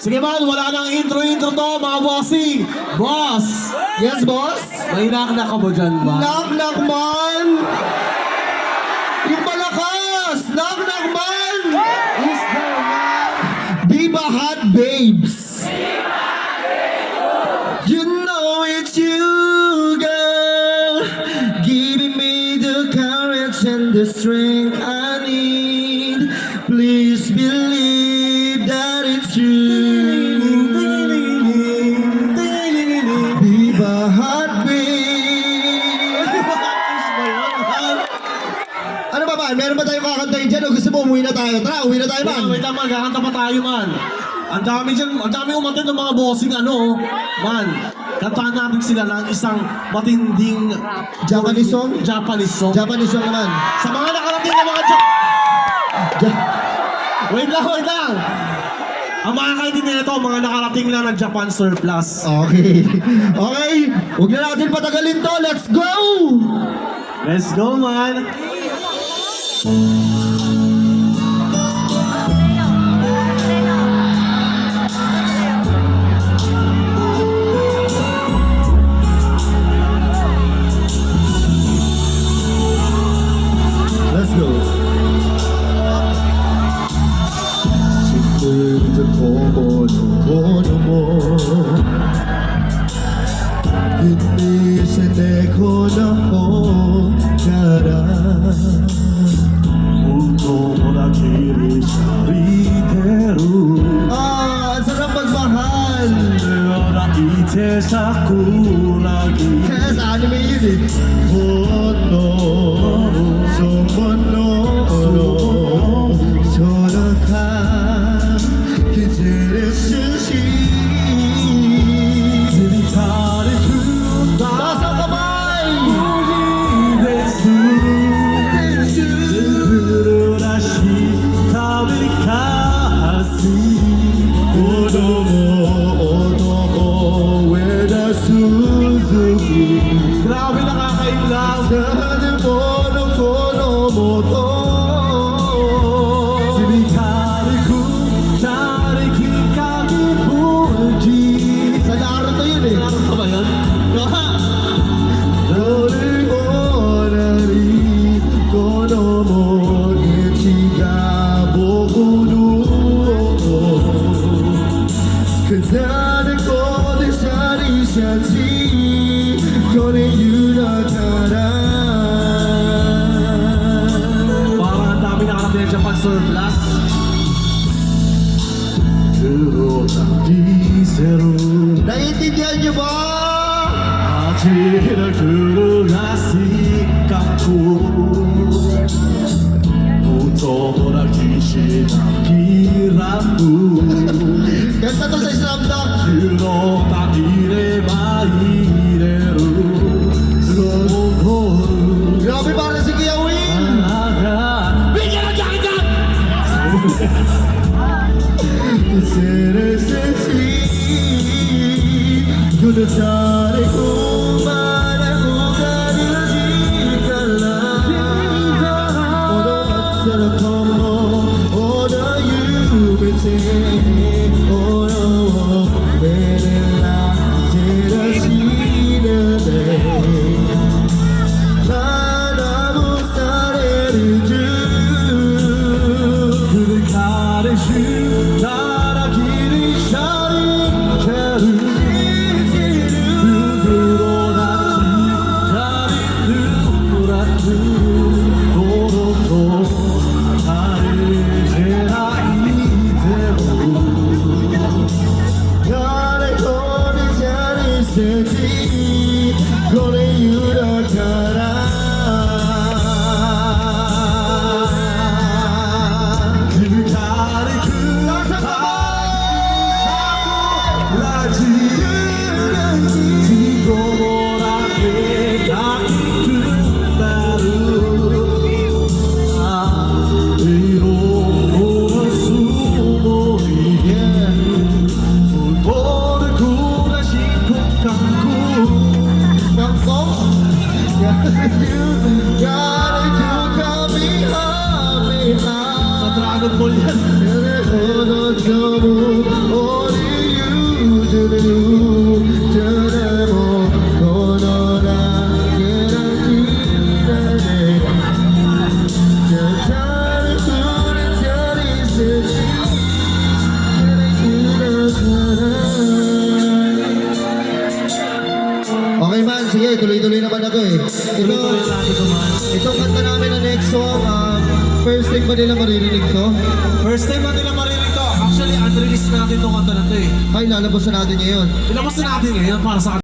Sige man, wala nang intro to, mga bossing. Boss! Yes, boss? May knock-knock ka ba dyan, ba? Knock-knock man! Yung malakas! Knock-knock man! Who's there, man? Viva Hot Babes! You know it's you, girl, giving me the courage and the strength I need. Please believe that it's you. Viva Hot Babes! Ano ba ba? Meron ba tayong kakantayin dyan o gusto mo umuwi na tayo? Tara, uwi na tayo man! Wait lang, man. Kakanta pa tayo, man. Ang dami dyan, ang dami umatid ng mga bossing, ano, man. Kantahan natin sila ng isang matinding Japanese song? Japanese song. Japanese song naman. Sa mga nakarating na mga Wait lang. Ang makakaintindi nito, mga nakarating lang ng Japan Surplus. Okay. Okay. Huwag na natin patagalin to. Let's go! Let's go, man. Let's go. 시끄러운 고노 빛이 내 고노 가라 Mundo 길이 샤리테루 ang sarap magmahal. Nora ite sakuragi Kaya sa anime yun eh. Hono, somono, sonoka, 기질의 스시. 지리타를 다섯 가마이. Grabe nakaka-inlove. Sana mono kono moto. Sa Naruto yun eh. Naruto ba yun? 너를 원하니 거너먼 지가 보고도 그사는 꽃을 사리샤지 거래 유나타라 Parang ang dami nakarating ng Japan Surplus. naiintindihan niyo ba? 아지를 그르가시까고 우토보라 기시나 기라부 Kanta to sa Islam Dunk. 유로다 이레마 이레루 소고루 Grabe para si Kuya Will. 나가 bigyan ng jacket! Seré sexy, yo no sabré cómo para jugar y calar. Ora hacer como ora you me take, ora verla será sine de. Para buscar el you. 그를 가르주 나라 길이 샤리케루 eh. Tuloy-tuloy naman na to eh. Tuloy-tuloy natin ito, man. Itong kanta namin na next song, first time ba nila maririnig to? First time na nila marinig to. Actually, unreleased natin itong kanta na to eh. Ay, lalabas na natin ngayon. Ilabas na natin ngayon para sa